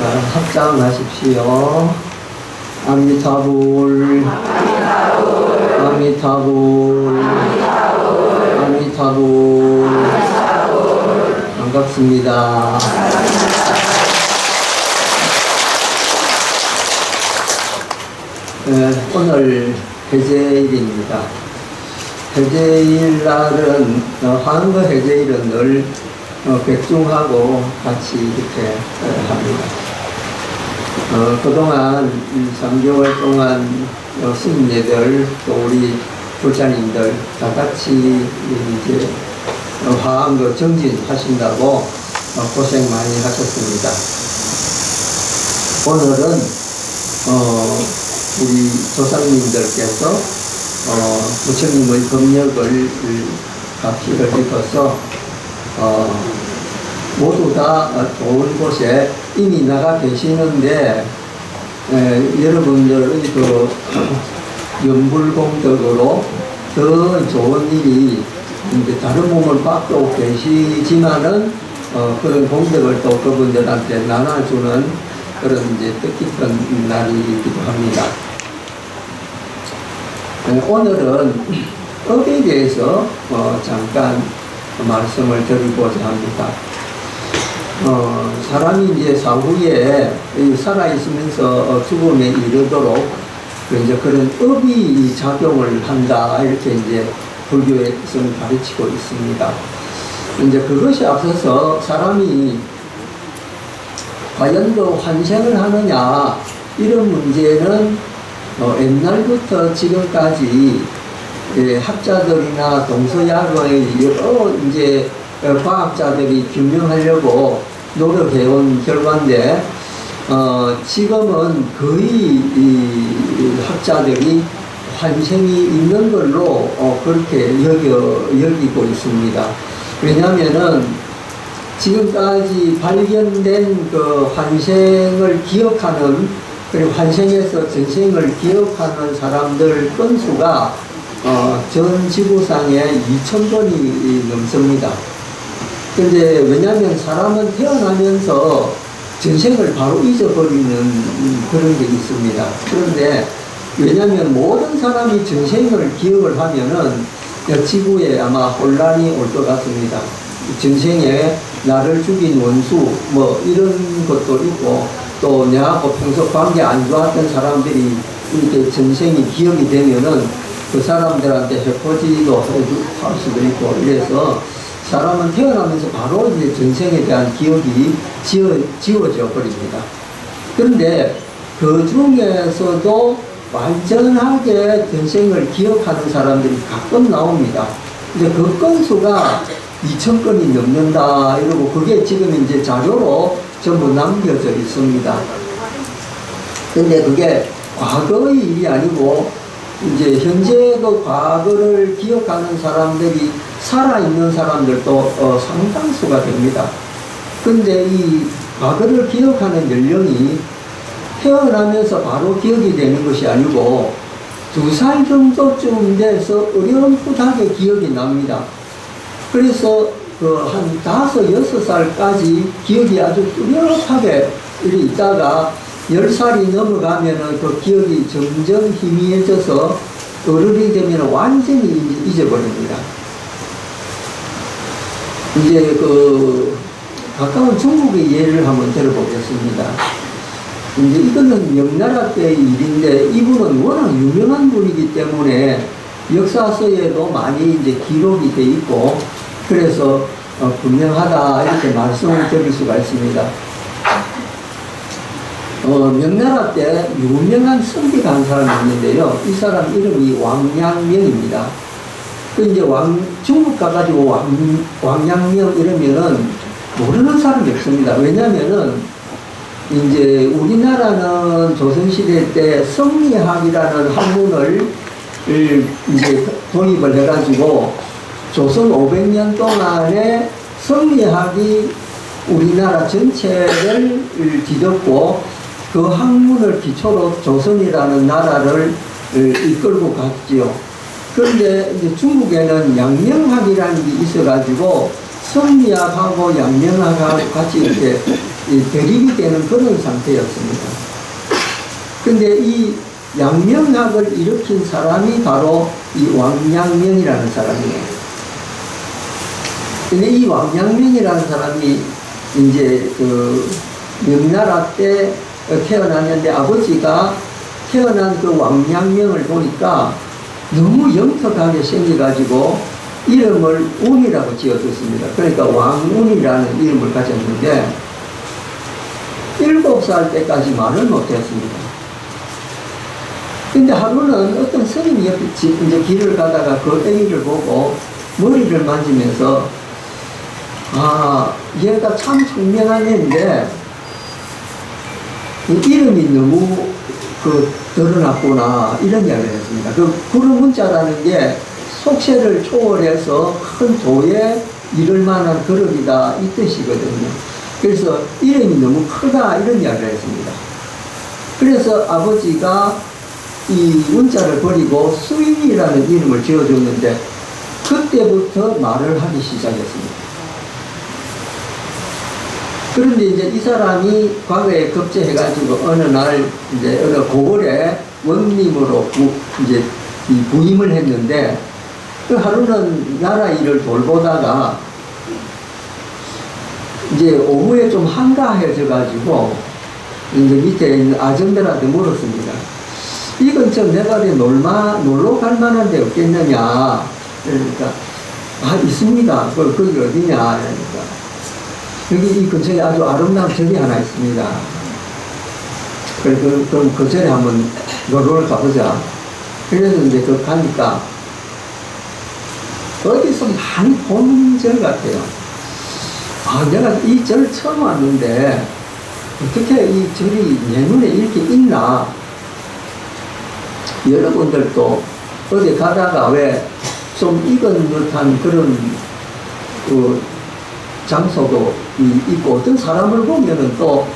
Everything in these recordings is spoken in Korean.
합장하십시오. 아미타불, 아미타불, 아미타불. 반갑습니다. 오늘 해제일입니다. 해제일 날은, 한거 해제일은 늘 백중하고 같이 이렇게 합니다. 그동안 3개월 동안 스님네들 또 우리 불자님들 다 같이 이제 화한거 정진하신다고 고생 많이 하셨습니다. 오늘은 우리 조상님들께서 부처님의 법력을 각시를 입어서 모두 다 좋은 곳에 이미 나가 계시는데 여러분들의 그 연불공덕으로 더 좋은 일이 이제 다른 몸을 받고 계시지만은 그런 공덕을 또 그분들한테 나눠주는 그런 이제 뜻깊은 날이기도 합니다. 오늘은 업에 대해서 잠깐 말씀을 드리고자 합니다. 사람이 이제 사후에 살아있으면서 죽음에 이르도록 이제 그런 업이 작용을 한다, 이렇게 이제 불교에서는 가르치고 있습니다. 이제 그것이 앞서서 사람이 과연 또 환생을 하느냐, 이런 문제는 옛날부터 지금까지 학자들이나 동서야거의 여러 이제 과학자들이 규명하려고 노력해온 결과인데, 지금은 거의 이 학자들이 환생이 있는 걸로 그렇게 여기고 있습니다. 왜냐하면은 지금까지 발견된 그 환생을 기억하는, 그리고 환생에서 전생을 기억하는 사람들 건수가 전 지구상에 2,000번이 넘습니다. 근데 왜냐하면 사람은 태어나면서 전생을 바로 잊어버리는 그런 게 있습니다. 그런데 왜냐하면 모든 사람이 전생을 기억을 하면은 지구에 아마 혼란이 올 것 같습니다. 전생에 나를 죽인 원수 뭐 이런 것도 있고, 또 내하고 평소 관계 안 좋았던 사람들이 이렇게 전생이 기억이 되면은 그 사람들한테 해코지도 할 수도 있고, 이래서 사람은 태어나면서 바로 이제 전생에 대한 기억이 지워져 버립니다. 그런데 그 중에서도 완전하게 전생을 기억하는 사람들이 가끔 나옵니다. 이제 그 건수가 2,000건이 넘는다, 이러고 그게 지금 이제 자료로 전부 남겨져 있습니다. 근데 그게 과거의 일이 아니고, 이제 현재도 과거를 기억하는 사람들이 살아있는 사람들도 상당수가 됩니다. 근데 이 과거를 기억하는 연령이 태어나면서 바로 기억이 되는 것이 아니고 2살 정도쯤 돼서 어렴풋하게 기억이 납니다. 그래서 한 5, 6살까지 기억이 아주 뚜렷하게 이렇게 있다가 10살이 넘어가면은 그 기억이 점점 희미해져서 어른이 되면 완전히 잊어버립니다. 이제 가까운 중국의 예를 한번 들어보겠습니다. 이제 이거는 명나라 때의 일인데, 이분은 워낙 유명한 분이기 때문에 역사서에도 많이 이제 기록이 돼 있고, 그래서 분명하다, 이렇게 말씀을 드릴 수가 있습니다. 명나라 때 유명한 선비가 한 사람이 있는데요. 이 사람 이름이 왕양명입니다. 이제 중국 가가지고 왕양명 이러면은 모르는 사람이 없습니다. 왜냐면은 이제 우리나라는 조선시대 때 성리학이라는 학문을 이제 도입을 해가지고 조선 500년 동안에 성리학이 우리나라 전체를 뒤덮고 그 학문을 기초로 조선이라는 나라를 이끌고 갔지요. 그런데 이제 중국에는 양명학이라는 게 있어가지고 성리학하고 양명학하고 같이 이렇게 대립이 되는 그런 상태였습니다. 근데 이 양명학을 일으킨 사람이 바로 이 왕양명이라는 사람이에요. 근데 이 왕양명이라는 사람이 이제 그 명나라 때 태어났는데 아버지가 태어난 그 왕양명을 보니까 너무 영특하게 생겨가지고 이름을 운이라고 지어줬습니다. 그러니까 왕운이라는 이름을 가졌는데 7살 때까지 말을 못했습니다. 근데 하루는 어떤 스님이 옆에 이제 길을 가다가 그 애기를 보고 머리를 만지면서 얘가 참 총명한 애인데 이름이 너무 드러났구나 이런 이야기를 했습니다. 그 구름문자라는 게 속세를 초월해서 큰 도에 이를 만한 그릇이다 이 뜻이거든요. 그래서 이름이 너무 크다 이런 이야기를 했습니다. 그래서 아버지가 이 문자를 버리고 수인이라는 이름을 지어줬는데 그때부터 말을 하기 시작했습니다. 그런데 이제 이 사람이 과거에 급제해가지고 어느 날 이제 어느 고을에 원님으로 이제 부임을 했는데 그 하루는 나라 일을 돌보다가 이제 오후에 좀 한가해져가지고 이제 밑에 있는 아정들한테 물었습니다. 이 근처 내가 놀러 갈 만한 데 없겠느냐? 그러니까 있습니다. 거기 어디냐? 그러니까 여기 이 근처에 아주 아름다운 절이 하나 있습니다. 그럼 그 절에 한번 놀러 가보자. 그래서 이제 그 가니까 어디서 많이 본 절 같아요. 내가 이 절 처음 왔는데 어떻게 이 절이 내 눈에 이렇게 있나? 여러분들도 어디 가다가 왜 좀 익은 듯한 그런 장소도 있고 어떤 사람을 보면은 또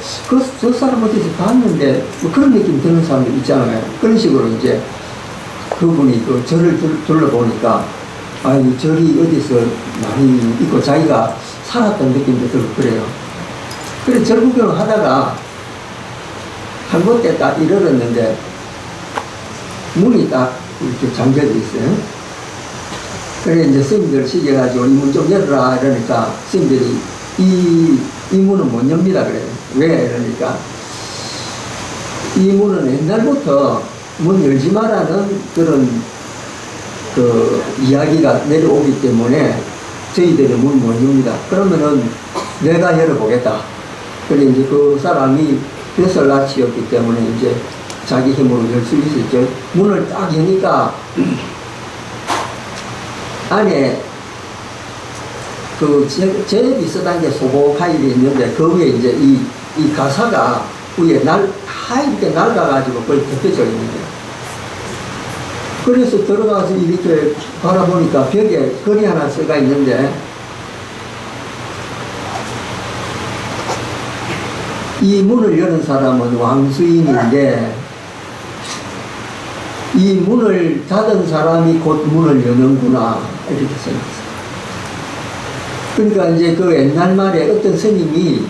저 사람 어디서 봤는데 뭐 그런 느낌 드는 사람도 있잖아요. 그런 식으로 이제 그분이 그 절을 둘러보니까 이 절이 어디서 많이 있고 자기가 살았던 느낌도 들고 그래요. 그래서 절 구경을 하다가 한 곳에 딱 이르렀는데 문이 딱 이렇게 잠겨져 있어요. 그래 이제 스님들 시켜가지고 이 문 좀 열어라 이러니까 스님들이 이 문은 못 엽니다 그래요. 왜? 이러니까 이 문은 옛날부터 문 열지 마라는 그런 그 이야기가 내려오기 때문에 저희들이 문 못 엽니다. 그러면은 내가 열어보겠다. 그래 이제 그 사람이 벼슬낯이었기 때문에 이제 자기 힘으로 열 수 있었죠. 문을 딱 여니까 안에 제일 비슷한 게 소보카일이 있는데 그 위에 이제 이 가사가 위에 하얗게 낡아가지고 거의 덮여져 있는 거예요. 그래서 들어가서 이렇게 바라보니까 벽에 글이 하나 써가 있는데 이 문을 여는 사람은 왕수인인데 이 문을 닫은 사람이 곧 문을 여는구나 이렇게 써있어요. 그러니까 이제 그 옛날 말에 어떤 스님이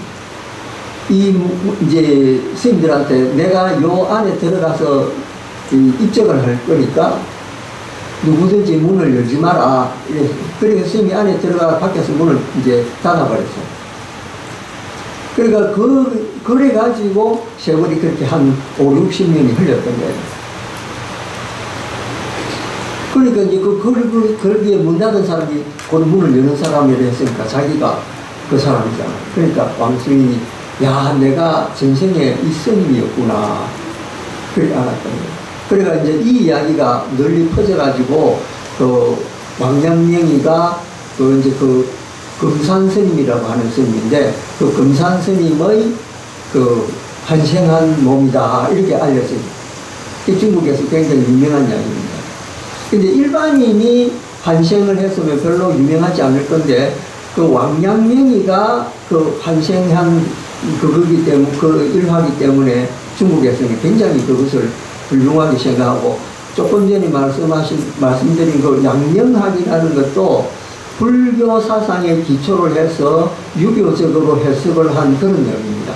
이제 스님들한테 내가 요 안에 들어가서 입적을 할 거니까 누구든지 문을 열지 마라. 그래서 스님이 안에 들어가 밖에서 문을 이제 닫아버렸어요. 그러니까 그래가지고 세월이 그렇게 한 5, 60년이 흘렸던 거예요. 그러니까 이제 거기에 문 닫은 사람이 그 문을 여는 사람이라 했으니까 자기가 그 사람이잖아. 그러니까 왕수인이 내가 전생에 이 스님이었구나. 그렇게 알았던 거예요. 그러니까 이제 이 이야기가 널리 퍼져가지고 그 왕양명이가 이제 그 금산 스님이라고 하는 스님인데 그 금산 스님의 그 환생한 몸이다 이렇게 알려져요. 중국에서 굉장히 유명한 이야기입니다. 근데 일반인이 환생을 했으면 별로 유명하지 않을 건데 그 왕양명이가 그 환생한 그거기 때문에 그 일화기 때문에 중국에서는 굉장히 그것을 훌륭하게 생각하고 조금 전에 말씀드린 그 양명학이라는 것도 불교 사상에 기초를 해서 유교적으로 해석을 한 그런 내용입니다.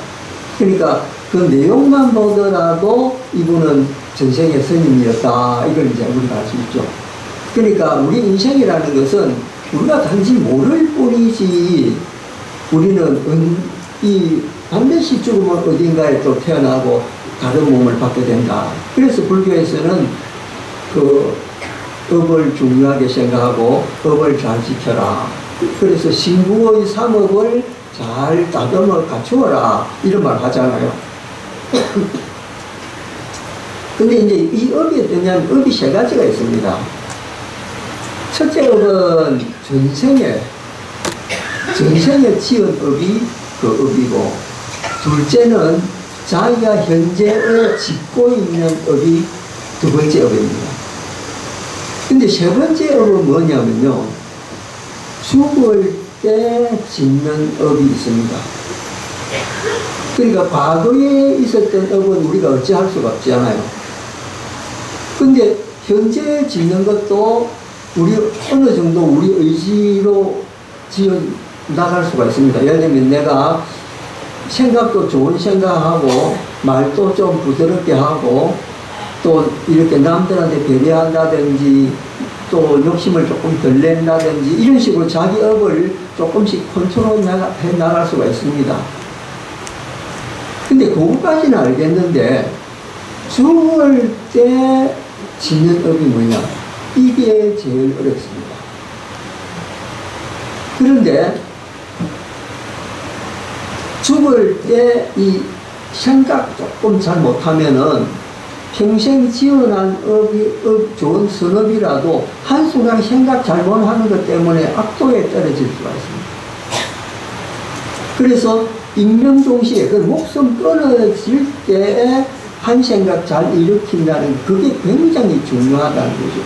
그러니까 그 내용만 보더라도 이분은 전생의 스님이었다. 이걸 이제 우리가 알 수 있죠. 그러니까 우리 인생이라는 것은 우리가 단지 모를 뿐이지, 우리는 반드시 죽으면 어딘가에 또 태어나고 다른 몸을 받게 된다. 그래서 불교에서는 그 업을 중요하게 생각하고 업을 잘 지켜라. 그래서 신구의 삼업을 잘 다듬어 갖추어라. 이런 말 하잖아요. 근데 이제 이 업이 어떠냐면 업이 세 가지가 있습니다. 첫째 업은 전생에 지은 업이 그 업이고, 둘째는 자기가 현재에 짓고 있는 업이 두 번째 업입니다. 근데 세 번째 업은 뭐냐면요, 죽을 때 짓는 업이 있습니다. 그러니까 과거에 있었던 업은 우리가 어찌할 수가 없잖아요. 근데 현재 짓는 것도 우리 어느 정도 우리 의지로 지어 나갈 수가 있습니다. 예를 들면 내가 생각도 좋은 생각하고 말도 좀 부드럽게 하고 또 이렇게 남들한테 배려한다든지 또 욕심을 조금 덜 낸다든지 이런 식으로 자기 업을 조금씩 컨트롤 해 나갈 수가 있습니다. 근데 그거까지는 알겠는데 죽을 때 짓는 업이 뭐냐? 이게 제일 어렵습니다. 그런데 죽을 때 이 생각 조금 잘 못하면은 평생 지어난 좋은 선업이라도 한순간 생각 잘못하는 것 때문에 악도에 떨어질 수가 있습니다. 그래서 임명종시에 그 목숨 끊어질 때에 한 생각 잘 일으킨다는 그게 굉장히 중요하다는 거죠.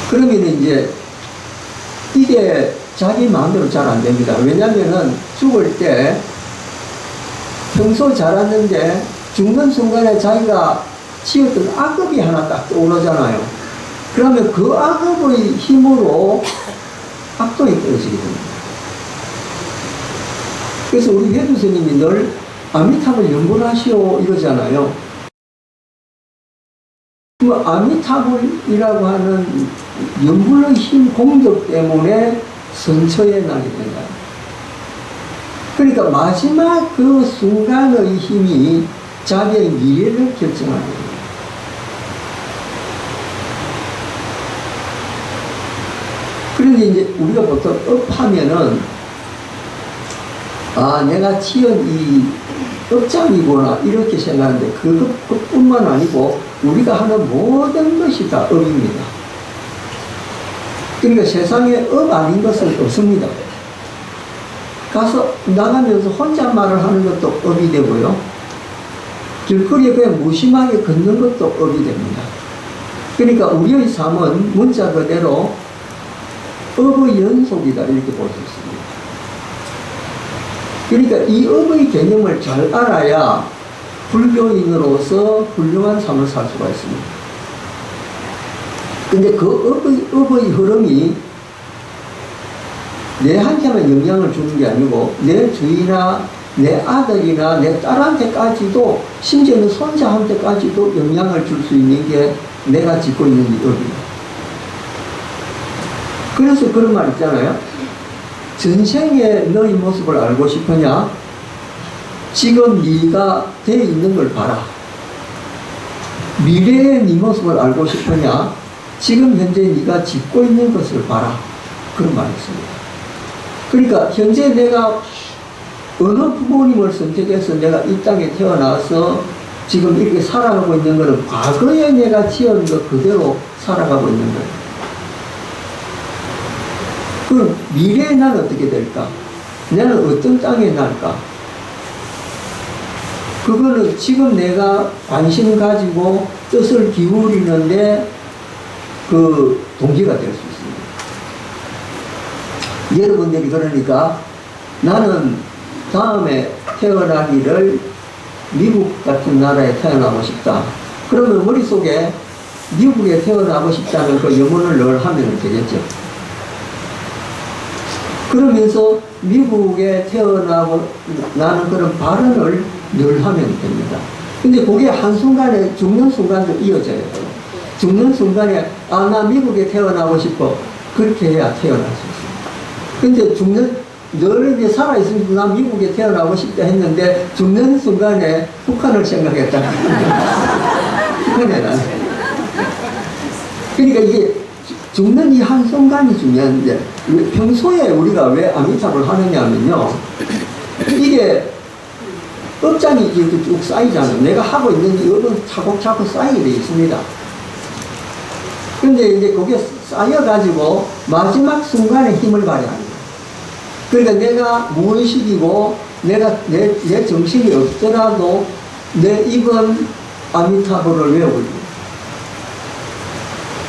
그러면 이제 이게 자기 마음대로 잘 안 됩니다. 왜냐면은 죽을 때 평소 잘했는데 죽는 순간에 자기가 지었던 악업이 하나 딱 떠오르잖아요. 그러면 그 악업의 힘으로 악도에 떨어지게 됩니다. 그래서 우리 회주 스님이 늘 아미탑을 연불하시오 이러잖아요. 그 아미탑이라고 하는 연불의 힘 공덕 때문에 선처에 나게 된다. 그러니까 마지막 그 순간의 힘이 자기의 미래를 결정하는 거예요. 그런데 이제 우리가 보통 업하면은 내가 지은 이 업장이구나 이렇게 생각하는데 그것뿐만 아니고 우리가 하는 모든 것이 다 업입니다. 그러니까 세상에 업 아닌 것은 없습니다. 가서 나가면서 혼잣말을 하는 것도 업이 되고요. 길거리에 그냥 무심하게 걷는 것도 업이 됩니다. 그러니까 우리의 삶은 문자 그대로 업의 연속이다 이렇게 볼 수 있습니다. 그러니까 이 업의 개념을 잘 알아야 불교인으로서 훌륭한 삶을 살 수가 있습니다. 근데 그 업의 흐름이 내한테만 영향을 주는 게 아니고 내 주위나 내 아들이나 내 딸한테까지도 심지어는 손자한테까지도 영향을 줄 수 있는 게 내가 짓고 있는 이 업이에요. 그래서 그런 말 있잖아요. 전생에 너의 모습을 알고 싶으냐? 지금 네가 돼 있는 걸 봐라. 미래의 네 모습을 알고 싶으냐? 지금 현재 네가 짓고 있는 것을 봐라. 그런 말이 있습니다. 그러니까 현재 내가 어느 부모님을 선택해서 내가 이 땅에 태어나서 지금 이렇게 살아가고 있는 것은 과거에 내가 지은 것 그대로 살아가고 있는 거예요. 그럼 미래에 난 어떻게 될까? 나는 어떤 땅에 날까? 그거는 지금 내가 관심 가지고 뜻을 기울이는데 그 동기가 될 수 있습니다. 여러분들이 그러니까 나는 다음에 태어나기를 미국 같은 나라에 태어나고 싶다. 그러면 머릿속에 미국에 태어나고 싶다는 그 염원을 늘 하면 되겠죠. 그러면서 미국에 태어나고 나는 그런 발언을 늘 하면 됩니다. 근데 그게 한순간에 죽는 순간도 이어져야 돼요. 죽는 순간에 나 미국에 태어나고 싶어. 그렇게 해야 태어날 수 있어요. 근데 늘 이제 살아있으면 나 미국에 태어나고 싶다 했는데 죽는 순간에 북한을 생각했다. 북한에 나는. 그러니까 이게 죽는 이 한순간이 중요한데 평소에 우리가 왜 아미타불 하느냐면요. 이게 업장이 이렇게 쭉 쌓이잖아요. 내가 하고 있는 이 업은 차곡차곡 쌓이게 되어 있습니다. 근데 이제 그게 쌓여가지고 마지막 순간에 힘을 발휘하는 거예요. 그러니까 내가 무의식이고 내 정신이 없더라도 내 입은 아미타불을 외우고 있는.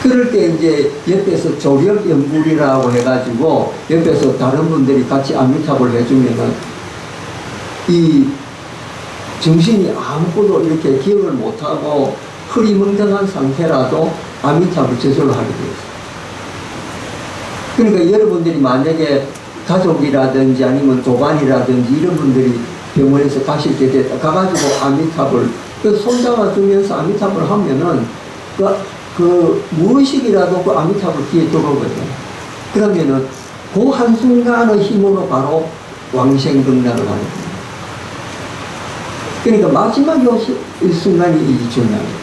그럴 때 이제 옆에서 조력 연불이라고 해가지고 옆에서 다른 분들이 같이 아미타불 해주면은 이 정신이 아무것도 이렇게 기억을 못하고 흐리멍텅한 상태라도 아미타불 제조를 하게 되었어요. 그러니까 여러분들이 만약에 가족이라든지 아니면 도반이라든지 이런 분들이 병원에서 가실 때 됐다 가가지고 아미타불 손잡아주면서 아미타불 하면은 그 무의식이라도 그 아미타불 귀에 들어오거든요. 그러면은 그 한순간의 힘으로 바로 왕생극락을 하는 거예요. 그러니까 마지막 이 순간이 중요합니다.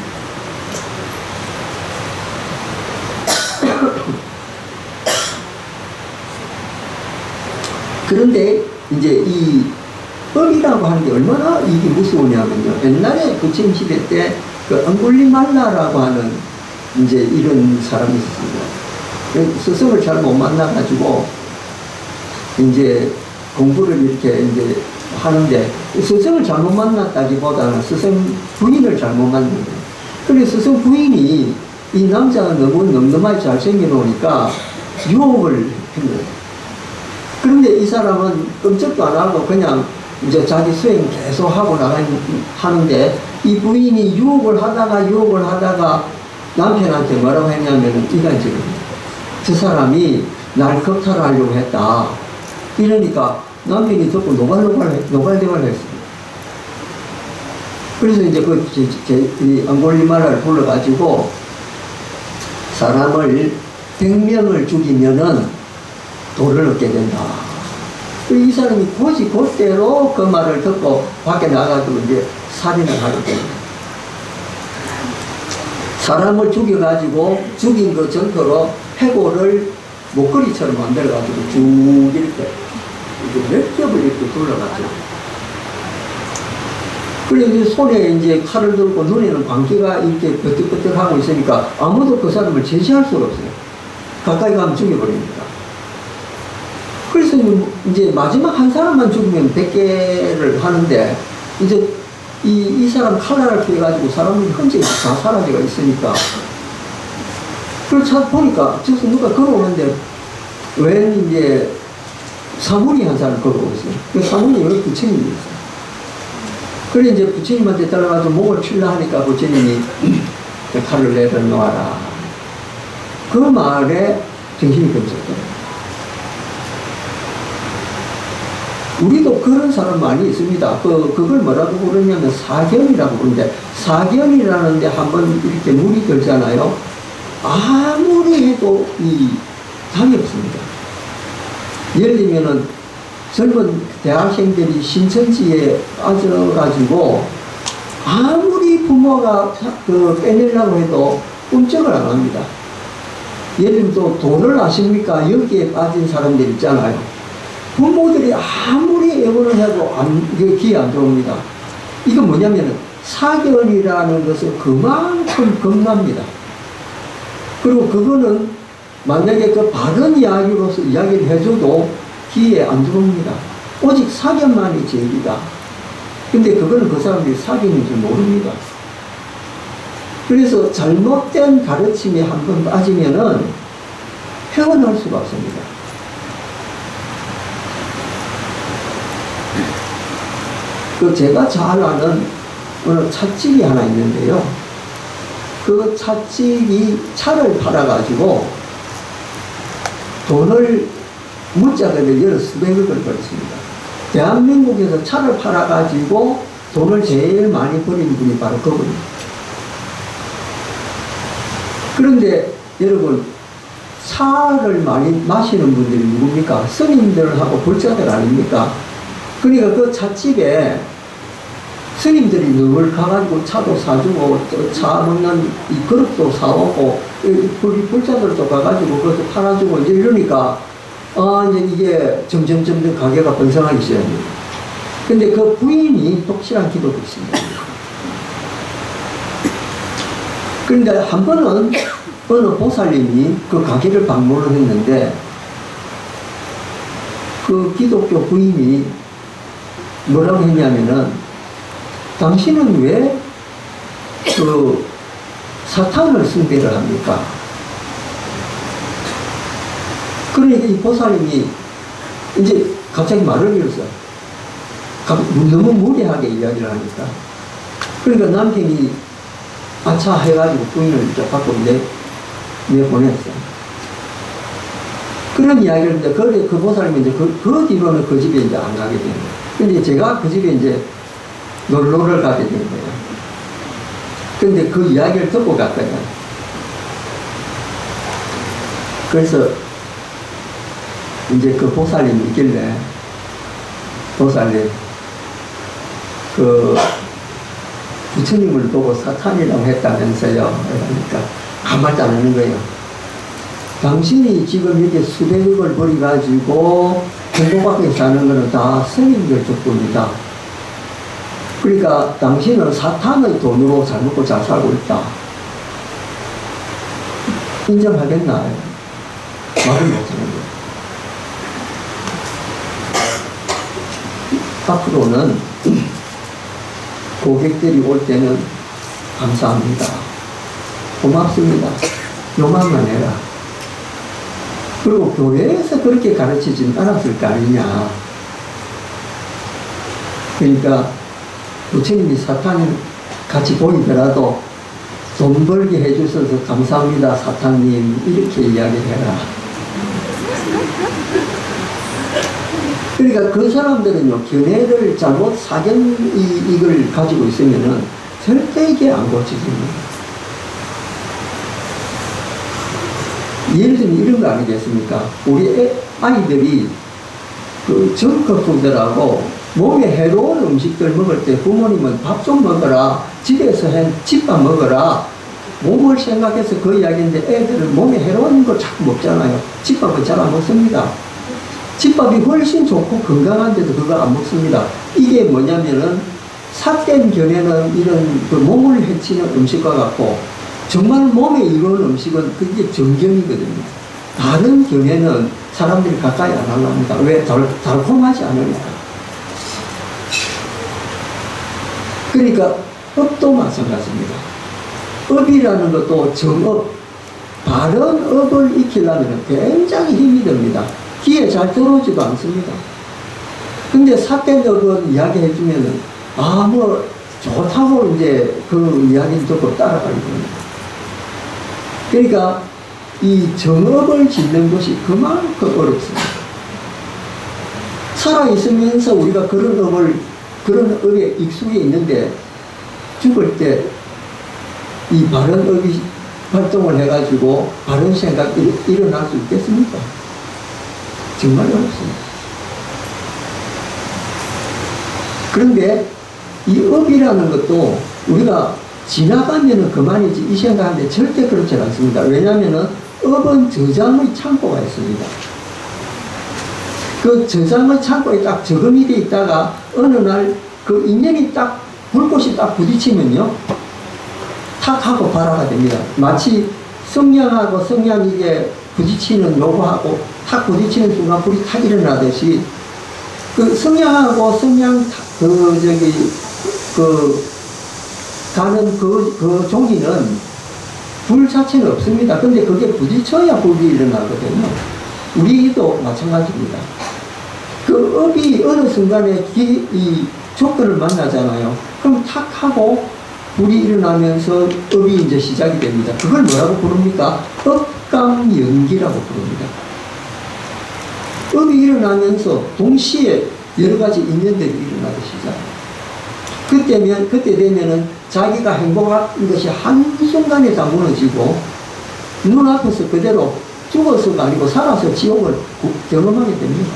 그런데 이제 이 법이라고 하는 게 얼마나 이게 무서우냐면요. 옛날에 부처님 시대 때 그 앙굴리말라라고 하는 이제 이런 사람이 있었습니다. 스승을 잘 못 만나가지고 이제 공부를 이렇게 이제 하는데 스승을 잘못 만났다기보다는 스승 부인을 잘못 만난 거예요. 그래서 스승 부인이 이 남자가 너무 늠름하게 잘생겨 놓으니까 유혹을 한 거예요. 그런데 이 사람은 끔찍도 안 하고 그냥 이제 자기 수행 계속 하고 하는데 이 부인이 유혹을 하다가 남편한테 뭐라고 했냐면은 이간질을 저 사람이 날 겁탈하려고 했다. 이러니까 남편이 듣고 노발대화를 했습니다. 그래서 이제 이 앙골리말라를 불러가지고 사람을 100명을 죽이면은 돌을 얻게 된다. 이 사람이 굳이 그대로 그 말을 듣고 밖에 나가지고 이제 살인을 하게 됩니다. 사람을 죽여가지고 죽인 그 전토로 해골을 목걸이처럼 만들어가지고 쭉 이렇게 몇 겹을 이렇게 둘러갔죠. 그래서 이제 손에 이제 칼을 들고 눈에는 광기가 이렇게 끄덕끄덕 하고 있으니까 아무도 그 사람을 제지할 수가 없어요. 가까이 가면 죽여버립니다. 그래서 이제 마지막 한 사람만 죽이면 100개를 하는데 이제 이 사람 칼날을 피해가지고 사람들이 흔적이 다 사라지가 있으니까 그걸 보니까 저기서 누가 걸어오는데 웬 이제 사물이 한 사람 걸어오고 있어요. 그 사물이 여기 부처님이었어요. 그래 이제 부처님한테 따라가서 목을 칠라 하니까 부처님이 칼을 내려놓아라. 그 말에 정신이 끊겼어요. 우리도 그런 사람 많이 있습니다. 그걸 뭐라고 부르냐면 사견이라고 부르는데, 사견이라는 데 한번 이렇게 물이 들잖아요. 아무리 해도 답이 없습니다. 예를 들면은 젊은 대학생들이 신천지에 빠져가지고 아무리 부모가 빼내려고 해도 꿈쩍을 안 합니다. 예를 들면 또 돈을 아십니까? 여기에 빠진 사람들 있잖아요. 부모들이 아무리 애원을 해도 귀에 안 들어옵니다. 이건 뭐냐면 사견이라는 것은 그만큼 겁납니다. 그리고 그거는 만약에 그 바른 이야기로서 이야기를 해줘도 귀에 안 들어옵니다. 오직 사견만이 제일이다. 근데 그거는 그 사람들이 사견인 줄 모릅니다. 그래서 잘못된 가르침에 한번 빠지면은 헤어날 수가 없습니다. 제가 잘 아는 어느 찻집이 하나 있는데요. 그 찻집이 차를 팔아가지고 돈을 문자를 열어 수백억을 벌었습니다. 대한민국에서 차를 팔아가지고 돈을 제일 많이 버린 분이 바로 그분입니다. 그런데 여러분, 차를 많이 마시는 분들이 누굽니까? 스님들하고 불자들 아닙니까? 그러니까 그 찻집에 스님들이 늘 가가지고 차도 사주고 차 먹는 이 그릇도 사오고 불자들도 가가지고 그것도 팔아주고 이제 이러니까 이제 이게 점점 가게가 번성하기 시작합니다. 근데 그 부인이 독실한 기독교입니다. 그런데 한 번은 어느 보살님이 그 가게를 방문을 했는데 그 기독교 부인이 뭐라고 했냐면은 당신은 왜 그 사탄을 숭배를 합니까? 그러니까 이 보살님이 이제 갑자기 말을 잃었어요. 너무 무례하게 이야기를 하니까. 그러니까 남편이 아차 해가지고 부인을 좀 갖고 내보냈어요. 그런 이야기를 했는데, 그 보살님이 이제 그 뒤로는 그 집에 이제 안 가게 된 거예요. 근데 제가 그 집에 이제 놀러를 가게 된 거예요. 근데 그 이야기를 듣고 갔거든요. 그래서 이제 그 보살님이 있길래, 보살님, 그 부처님을 보고 사탄이라고 했다면서요. 그러니까 아무 말도 안 하는 거예요. 당신이 지금 이렇게 수백억을 벌이가지고 행복하게 사는 거는 다 스님들 덕분이다. 그러니까 당신은 사탄의 돈으로 잘 먹고 잘 살고 있다. 인정하겠나요? 말을 못하는 거예요. 앞으로는 고객들이 올 때는 감사합니다. 고맙습니다. 요만만 해라. 그리고 교회에서 그렇게 가르치진 않았을 거 아니냐. 그러니까 부처님이 사탄 같이 보이더라도 돈 벌게 해주셔서 감사합니다, 사탄님. 이렇게 이야기해라. 그러니까 그 사람들은요, 견해를 잘못 이걸 가지고 있으면은 절대 이게 안 고쳐집니다. 예를 들면 이런 거 아니겠습니까? 우리 아이들이 그 정크푸드라고 몸에 해로운 음식들 먹을 때 부모님은 밥 좀 먹어라, 집에서 한 집밥 먹어라, 몸을 생각해서 그 이야기인데 애들은 몸에 해로운 거 자꾸 먹잖아요. 집밥은 잘 안 먹습니다. 집밥이 훨씬 좋고 건강한데도 그거 안 먹습니다. 이게 뭐냐면은 삿된 견해는 이런 그 몸을 해치는 음식과 같고 정말 몸에 이로운 음식은 그게 정견이거든요. 다른 견해는 사람들이 가까이 안 하려합니다. 왜? 달콤하지 않으니까. 그러니까 업도 마찬가지입니다. 업이라는 것도 정업, 바른 업을 익히려면 굉장히 힘이 듭니다. 귀에 잘 들어오지도 않습니다. 근데 삿된 업은 이야기해주면은 뭐 좋다고 이제 그 이야기를 듣고 따라가게 됩니다. 그러니까 이 정업을 짓는 것이 그만큼 어렵습니다. 살아있으면서 우리가 그런 업에 익숙해 있는데 죽을 때 이 바른 업이 활동을 해가지고 바른 생각이 일어날 수 있겠습니까? 정말 어렵습니다. 그런데 이 업이라는 것도 우리가 지나가면은 그만이지 이 생각하는데 절대 그렇지 않습니다. 왜냐하면은 업은 저장의 창고가 있습니다. 그 저장의 창고에 딱 저금이 돼 있다가 어느 날 그 인연이 딱 불꽃이 딱 부딪히면요 탁 하고 발화가 됩니다. 마치 성냥하고 성냥 이게 부딪히는 요거하고 탁 부딪히는 순간 불이 탁 일어나듯이 그 성냥하고 성냥 가는 그 종이는 불 자체는 없습니다. 근데 그게 부딪혀야 불이 일어나거든요. 우리도 마찬가지입니다. 그 업이 어느 순간에 이 조건을 만나잖아요. 그럼 탁 하고 불이 일어나면서 업이 이제 시작이 됩니다. 그걸 뭐라고 부릅니까? 업감연기라고 부릅니다. 업이 일어나면서 동시에 여러 가지 인연들이 일어나기 시작합니다. 그때 되면은 자기가 행복한 것이 한순간에 다 무너지고 눈앞에서 그대로 죽어서가 아니고 살아서 지옥을 경험하게 됩니다.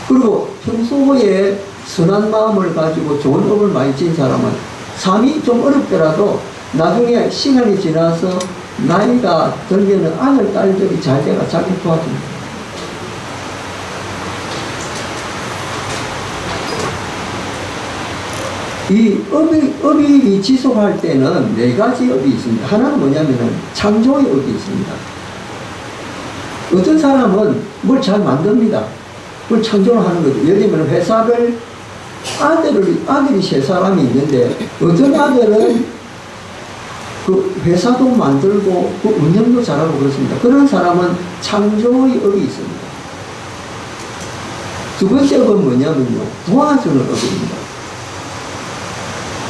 그리고 평소에 선한 마음을 가지고 좋은 업을 많이 진 사람은 삶이 좀 어렵더라도 나중에 시간이 지나서 나이가 들면은 아들, 딸들이 잘 돼가 자기 도와줍니다. 이 업이 지속할 때는 네 가지 업이 있습니다. 하나는 뭐냐면은 창조의 업이 있습니다. 어떤 사람은 뭘 잘 만듭니다. 뭘 창조를 하는 거죠. 예를 들면 회사를 아들이 세 사람이 있는데 어떤 아들은 그 회사도 만들고 그 운영도 잘하고 그렇습니다. 그런 사람은 창조의 업이 있습니다. 두 번째 업은 뭐냐면요. 도와주는 업입니다.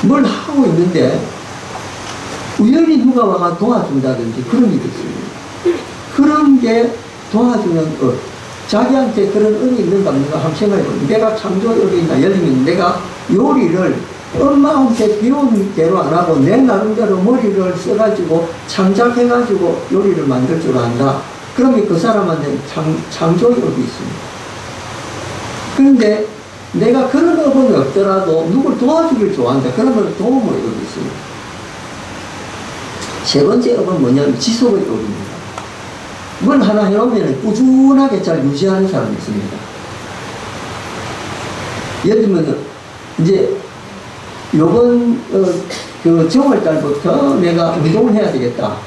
뭘 하고 있는데 우연히 누가 와가 도와준다든지 그런 일이 있습니다. 그런 게 도와주는 업. 자기한테 그런 은이 있는가 없는가 한번 생각해보면 내가 창조업이 있나. 예를 들면 내가 요리를 엄마한테 배운 대로 안 하고 내 나름대로 머리를 써가지고 창작해가지고 요리를 만들 줄 안다. 그러면 그 사람한테 창조업이 있습니다. 그런데 내가 그런 업은 없더라도 누굴 도와주길 좋아한다. 그러면 도움의 업이 있습니다. 세 번째 업은 뭐냐면 지속의 업입니다. 뭘 하나 해놓으면 꾸준하게 잘 유지하는 사람이 있습니다. 예를 들면 이제 요번 그 정월달부터 내가 운동을 해야 되겠다.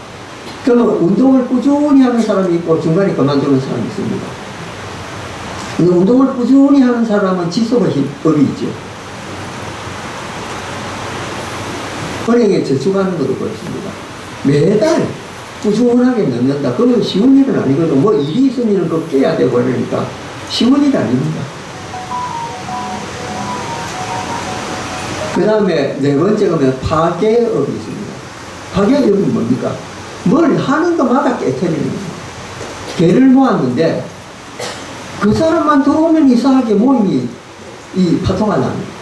그러면 운동을 꾸준히 하는 사람이 있고 중간에 그만두는 사람이 있습니다. 운동을 꾸준히 하는 사람은 지속의 법이 있죠. 은행에 저축하는 것도 그렇습니다. 매달 꾸준하게 넣는다. 그건 쉬운 일은 아니거든. 뭐 일이 있으면 그거 깨야 되고 그러니까 쉬운 일 아닙니다. 그 다음에 네 번째가 파괴업이 있습니다. 파괴업이 뭡니까? 뭘 하는 것마다 깨트리는 거예요. 개를 모았는데 그 사람만 들어오면 이상하게 모임이 이 파토가 납니다.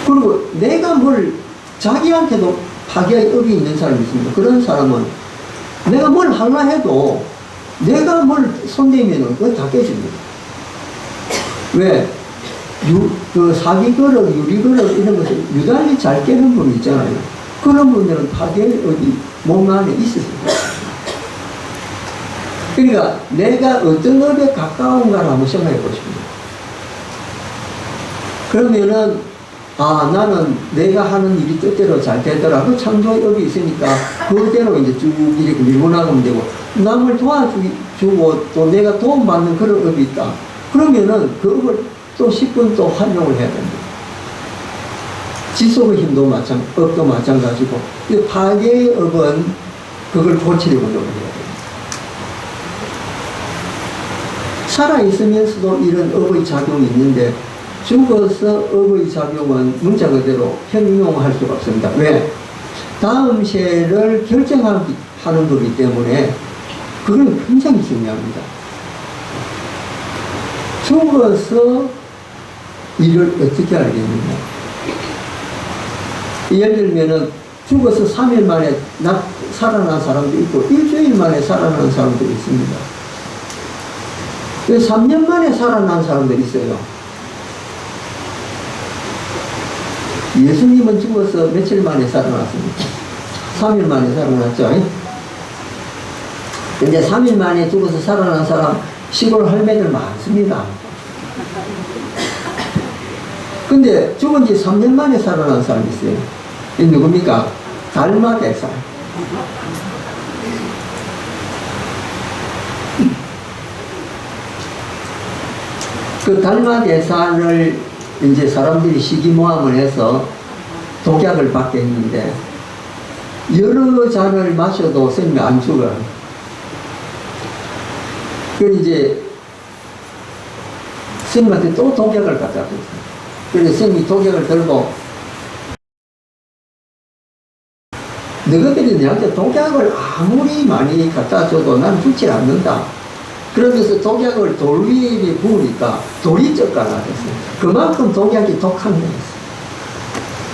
그리고 내가 뭘 자기한테도 파괴의 업이 있는 사람이 있습니다. 그런 사람은 내가 뭘 하려 해도 내가 뭘 손대면은 그건 다 깨집니다. 왜? 그 사기그릇, 유리그릇 이런 것을 유달리 잘 깨는 분 있잖아요. 그런 분들은 파괴의 업이 몸 안에 있습니다. 그러니까 내가 어떤 업에 가까운가를 한번 생각해 보십니다. 그러면은 나는 내가 하는 일이 뜻대로 잘 되더라. 그 창조의 업이 있으니까 그대로 이제 쭉 이렇게 밀고 나가면 되고 남을 도와주고 또 내가 도움받는 그런 업이 있다. 그러면은 그 업을 또 10분 또 활용을 해야 됩니다. 지속의 힘도 업도 마찬가지고 파괴의 업은 그걸 고치려고 노력해야 됩니다. 살아있으면서도 이런 업의 작용이 있는데 죽어서 업의 작용은 문자 그대로 형용할 수가 없습니다. 왜? 다음 세를 결정하는 거기 때문에 그건 굉장히 중요합니다. 죽어서 일을 어떻게 알겠느냐. 예를 들면은 죽어서 3일 만에 살아난 사람도 있고 일주일 만에 살아난 사람도 있습니다. 3년 만에 살아난 사람들이 있어요. 예수님은 죽어서 며칠 만에 살아났습니까? 3일 만에 살아났죠. 근데 3일 만에 죽어서 살아난 사람 시골 할매들 많습니다. 근데 죽은 지 3년 만에 살아난 사람이 있어요. 이 누굽니까? 달마대사. 그 달마대사를 이제 사람들이 시기모함을 해서 독약을 받게 했는데 여러 잔을 마셔도 스님이 안 죽어요. 그 이제 스님한테 또 독약을 갖다 줬어요. 그래서 스님이 독약을 들고, 너희들이 내한테 독약을 아무리 많이 갖다 줘도 난 죽지 않는다. 그러면서 독약을 돌 위에 부으니까 돌이 쩍가라졌어요. 그만큼 독약이 독한 거였어요.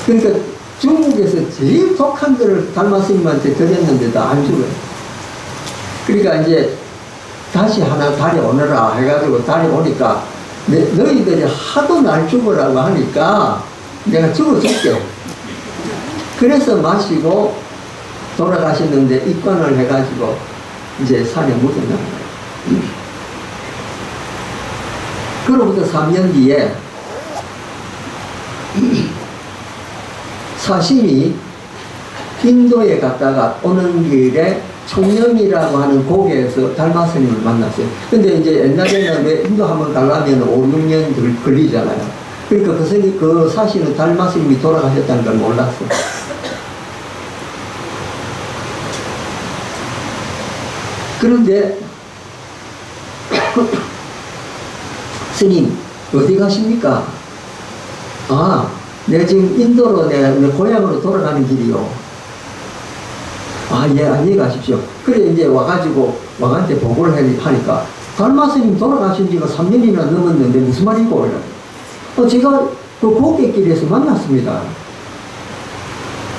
그러니까 중국에서 제일 독한 거를 달마스님한테 드렸는데도 안 죽어요. 그러니까 이제 다시 하나 달이 오너라 해가지고 달이 오니까 너희들이 하도 날 죽으라고 하니까 내가 죽어줄게. 그래서 마시고 돌아가시는데 입관을 해가지고 이제 산에 묻어나는 거예요. 그로부터 3년 뒤에 사심이 인도에 갔다가 오는 길에 총령이라고 하는 고개에서 달마스님을 만났어요. 근데 이제 옛날에는 왜 인도 한번 가려면 5, 6년 걸리잖아요. 그러니까 그 사실은 달마스님이 돌아가셨다는 걸 몰랐어요. 그런데 스님 어디 가십니까? 아, 내 지금 인도로 내 고향으로 돌아가는 길이요. 아, 예, 안녕히 가십시오. 그래 이제 와가지고 왕한테 보고를 하니까 달마스님 돌아가신 지가 3년이나 넘었는데 무슨 말이고? 제가 그 고갯길에서 만났습니다.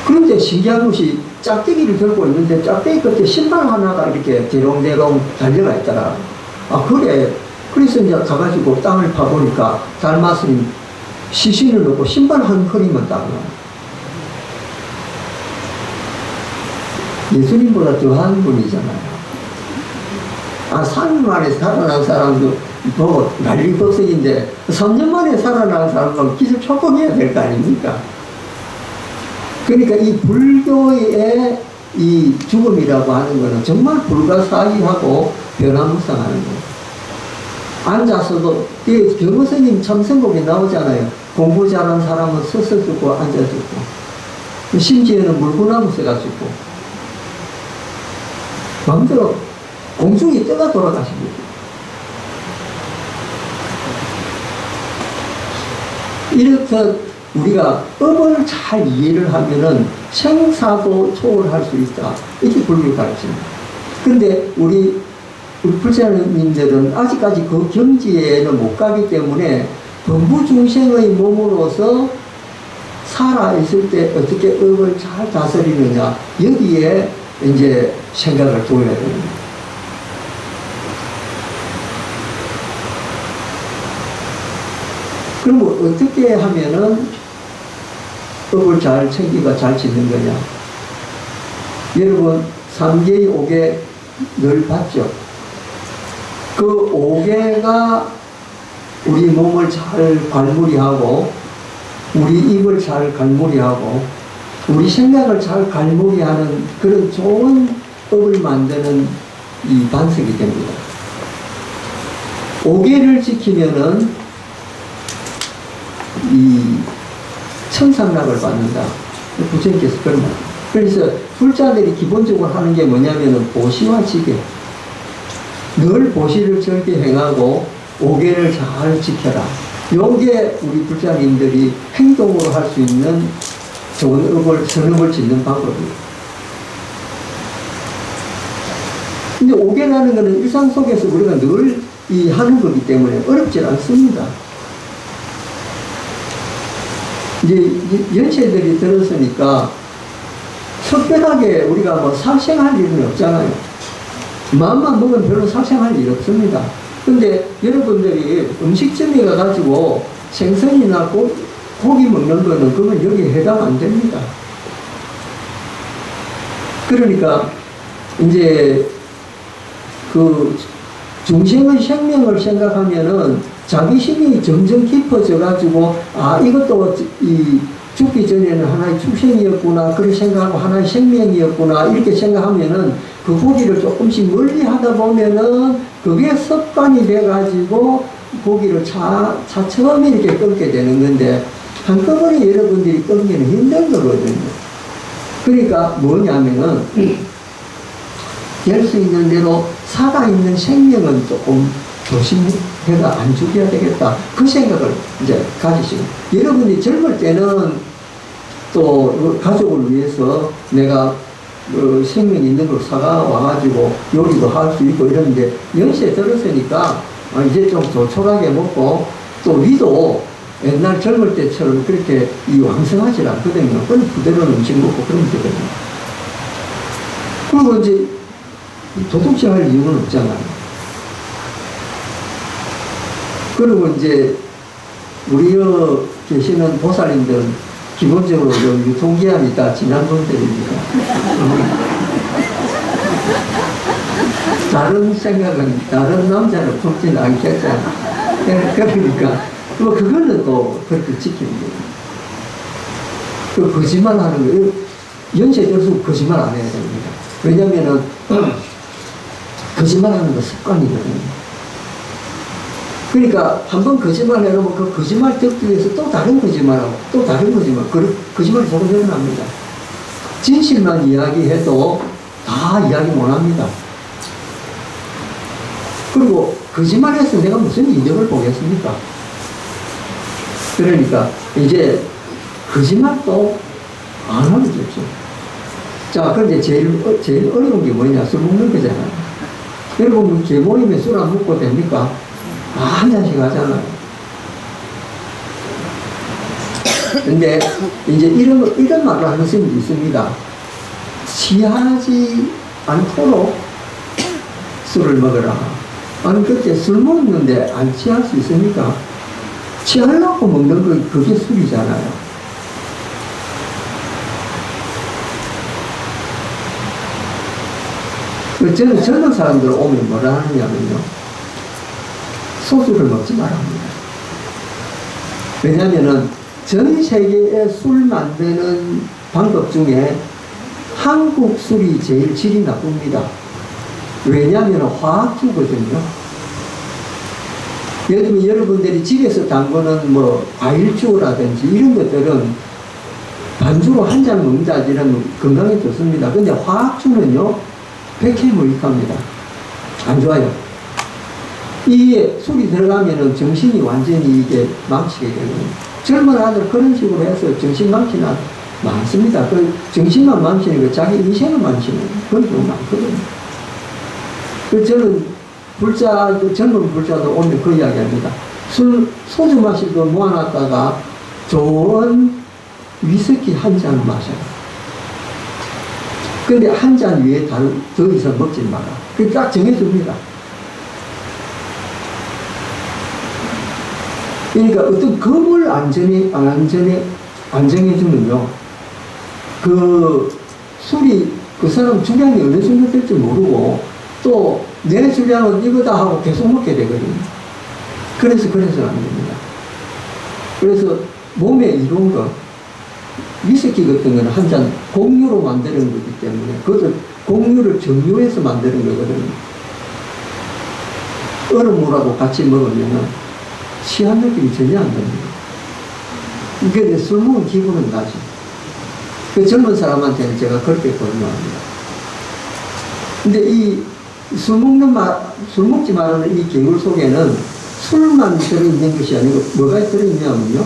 그런데 신기한 것이 짝대기를 들고 있는데 짝대기 끝에 신발 하나가 이렇게 대롱대롱 달려가 있더라. 아, 그래. 그래서 이제 가가지고 땅을 파보니까 달마스님 시신을 넣고 신발 한 허리만 딱 나와. 예수님보다 더한 분이잖아요. 아, 3년 만에 살아난 사람도 뭐 난리법석인데 3년 만에 살아난 사람은 기술 촉구해야 될 거 아닙니까? 그러니까 이 불교의 이 죽음이라고 하는 것은 정말 불가사의하고 변화무쌍하는 거예요. 앉아서도 경호스님 참선곡에 나오잖아요. 공부 잘한 사람은 서서 죽고 앉아 죽고, 심지어는 물구나무 새가 죽고, 마음대로 공중에 떠가 돌아가십니다. 이렇게 우리가 업을 잘 이해를 하면은 생사도 초월할 수 있다. 이렇게 불교를 가르칩니다. 근데 우리 불자님들은 아직까지 그 경지에는 못 가기 때문에 범부중생의 몸으로서 살아있을 때 어떻게 업을 잘 다스리느냐, 여기에 이제 생각을 둬야 됩니다. 그럼 어떻게 하면은 업을 잘 챙기고 잘 짓는 거냐? 여러분, 3계의 5계 늘 봤죠? 그 5계가 우리 몸을 잘 관무리하고, 우리 입을 잘 관무리하고, 우리 생각을 잘 관무리하는 그런 좋은 업을 만드는 이 반석이 됩니다. 5계를 지키면은 이 천상락을 받는다. 부처님께서 그런 말. 그래서 불자들이 기본적으로 하는 게 뭐냐면은 보시와 지계. 늘 보시를 절대 행하고 5계를 잘 지켜라. 요게 우리 불자님들이 행동으로 할 수 있는 좋은 업을, 선업을 짓는 방법이에요. 근데 5계라는 것은 일상 속에서 우리가 늘 이 하는 거기 때문에 어렵지 않습니다. 이제 연세들이 들었으니까 특별하게 우리가 뭐 살생할 일은 없잖아요. 마음만 먹으면 별로 살생할 일 없습니다. 근데 여러분들이 음식점에 가가지고 생선이나 고기 먹는 거는 그건 여기에 해당 안 됩니다. 그러니까 이제 그 중생의 생명을 생각하면은 자기심이 점점 깊어져 가지고, 아, 이것도 이 죽기 전에는 하나의 축생이었구나, 그렇게 생각하고 하나의 생명이었구나, 이렇게 생각하면은 그 고기를 조금씩 멀리 하다 보면은 그게 습관이 돼 가지고 고기를 차츰 이렇게 끊게 되는 건데, 한꺼번에 여러분들이 끊기는 힘든 거거든요. 그러니까 뭐냐면은 될 수 있는 대로 살아있는 생명은 조금 조심해가 안 죽여야 되겠다. 그 생각을 이제 가지시고. 여러분이 젊을 때는 또 가족을 위해서 내가 생명 있는 걸 사가 와가지고 요리도 할 수 있고 이러는데 연세 들었으니까 이제 좀 조촐하게 먹고 또 위도 옛날 젊을 때처럼 그렇게 왕성하지 않거든요. 그런 부대로는 음식 먹고 그러면 되거든요. 그리고 이제 도둑질 할 이유는 없잖아요. 그리고 이제 우리 계시는 보살님들은 기본적으로 유통기한이 다 지난 분들입니다. 다른 생각은 다른 남자를 품지는 않겠잖아. 그러니까 뭐 그거는 또 그렇게 지킵니다. 그 거짓말 하는 거예요. 연세 들수록 거짓말 안 해야 됩니다. 왜냐면은 거짓말 하는 거 습관이거든요. 그러니까 한번 거짓말 해놓으면 그 거짓말 듣기 위해서 또 다른 거짓말하고 또 다른 거짓말, 거짓말이 조금 늘어납니다. 진실만 이야기해도 다 이야기 못합니다. 그리고 거짓말해서 내가 무슨 이득을 보겠습니까? 그러니까 이제 거짓말도 안 하면 좋죠. 자, 그런데 제일 어려운 게 뭐냐? 술 먹는 거잖아요. 여러분, 제 모임에 술 안 먹고 됩니까? 한 잔씩 하잖아요. 근데 이제 이런 말을 하는 스님도 있습니다. 취하지 않도록 술을 먹으라. 아니, 그때 술 먹는데 안 취할 수 있습니까? 취하려고 먹는 거, 그게 술이잖아요. 저는 젊은 사람들 오면 뭐라 하느냐면요. 소주를 먹지 말합니다. 왜냐하면 전 세계의 술 만드는 방법 중에 한국 술이 제일 질이 나쁩니다. 왜냐하면 화학주거든요. 예를 들면 여러분들이 집에서 담그는 뭐 과일주라든지 이런 것들은 반주로 한 잔 먹는다 이러면 건강에 좋습니다. 근데 화학주는요, 백해무익합니다. 안 좋아요. 이게 술이 들어가면은 정신이 완전히 이게 망치게 되거든요. 젊은 아들 그런 식으로 해서 정신 망치는 아들 많습니다. 그 정신만 망치는 거 자기 인생을 망치는 그런 경우 많거든요. 그 저는 젊은 불자도 오면 그 이야기 합니다. 소주 마시고 모아놨다가 좋은 위스키 한 잔 마셔요. 근데 한 잔 위에 더 이상 먹지 마라. 그게 딱 정해줍니다. 그러니까 어떤 겁을 안 정해주면요. 그 술이 그 사람 주량이 어느 정도 될지 모르고 또 내 주량은 이거다 하고 계속 먹게 되거든요. 그래서는 안 됩니다. 그래서 몸에 이로운 거, 위스키 같은 거는 한 잔 공유로 만드는 거기 때문에 그것도 공유를 정유해서 만드는 거거든요. 얼음물하고 같이 먹으면 취한 느낌이 전혀 안 납니다. 이게 술 먹은 기분은 나죠. 그 젊은 사람한테는 제가 그렇게 권유합니다. 근데 이 술 먹지 말라는 이 계율 속에는 술만 들어있는 것이 아니고 뭐가 들어있냐면요.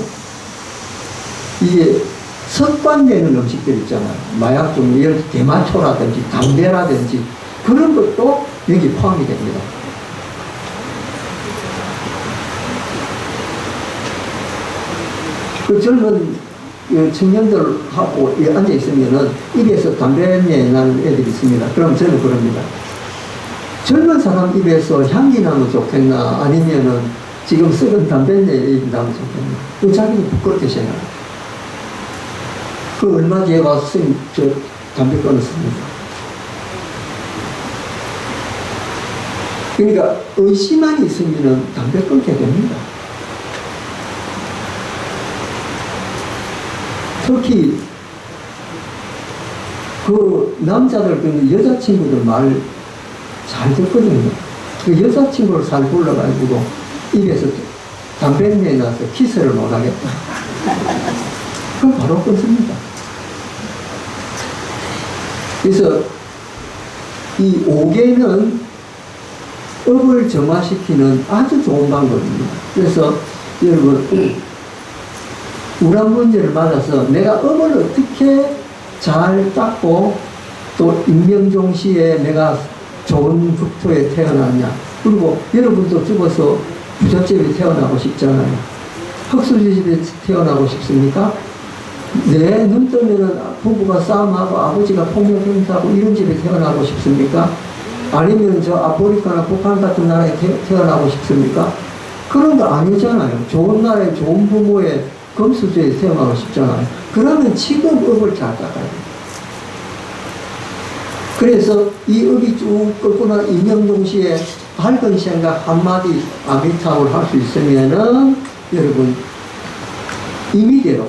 이게 습관되는 음식들 있잖아요. 마약 중, 예를 들어 대마초라든지 담배라든지 그런 것도 여기 포함이 됩니다. 그 젊은 청년들하고 앉아있으면은 입에서 담배냄새 나는 애들이 있습니다. 그럼 저는 그럽니다. 젊은 사람 입에서 향기 나면 좋겠나? 아니면은 지금 썩은 담배냄새 나면 좋겠나? 그 자기는 부끄럽게 생각해요. 그 얼마 뒤에 가서 스님, 저 담배 끊었습니다. 그러니까 의심만 있으면은 담배 끊게 됩니다. 특히 그 남자들 그 여자친구들 말 잘 듣거든요. 그 여자친구를 잘 불러가지고 입에서 담배냄새 나서 키스를 못하겠다. 그럼 바로 끊습니다. 그래서 이 5개는 업을 정화시키는 아주 좋은 방법입니다. 그래서 여러분, 우란 문제를 맞아서 내가 업을 어떻게 잘 닦고 또 임명종시에 내가 좋은 국토에 태어났냐. 그리고 여러분도 죽어서 부잣집에 태어나고 싶잖아요. 흙수저집에 태어나고 싶습니까? 내 눈 뜨면은 부부가 싸움하고 아버지가 폭력 행사하고 이런 집에 태어나고 싶습니까? 아니면 저 아프리카나 북한 같은 나라에 태어나고 싶습니까? 그런 거 아니잖아요. 좋은 나라에 좋은 부모의 금수저에 태어나고 싶잖아요. 그러면 지금 업을 잘 닦아야 돼요. 그래서 이 업이 쭉 꺾고 난 임명동시에 밝은 생각 한마디 아미타불 할 수 있으면은 여러분 임의대로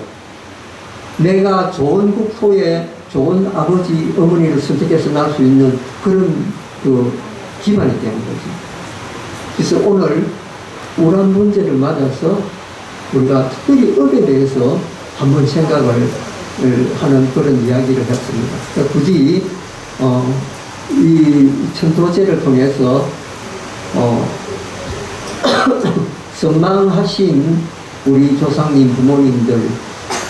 내가 좋은 국토에 좋은 아버지 어머니를 선택해서 날 수 있는 그런 그 기반이 되는 거지. 그래서 오늘 우란 문제를 맞아서 우리가 특별히 업에 대해서 한번 생각을 하는 그런 이야기를 했습니다. 그러니까 굳이 이 천도제를 통해서 선망하신 우리 조상님 부모님들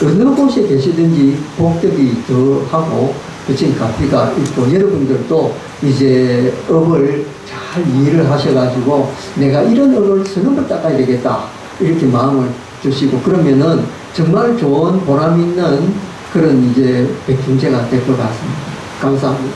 어느 곳에 계시든지 복덕이 더하고 그친 값비가 있고 여러분들도 이제 업을 잘 이해를 하셔가지고 내가 이런 업을 서너 번 닦아야 되겠다 이렇게 마음을 주시고 그러면은 정말 좋은 보람 있는 그런 이제 백중제가 될 것 같습니다. 감사합니다.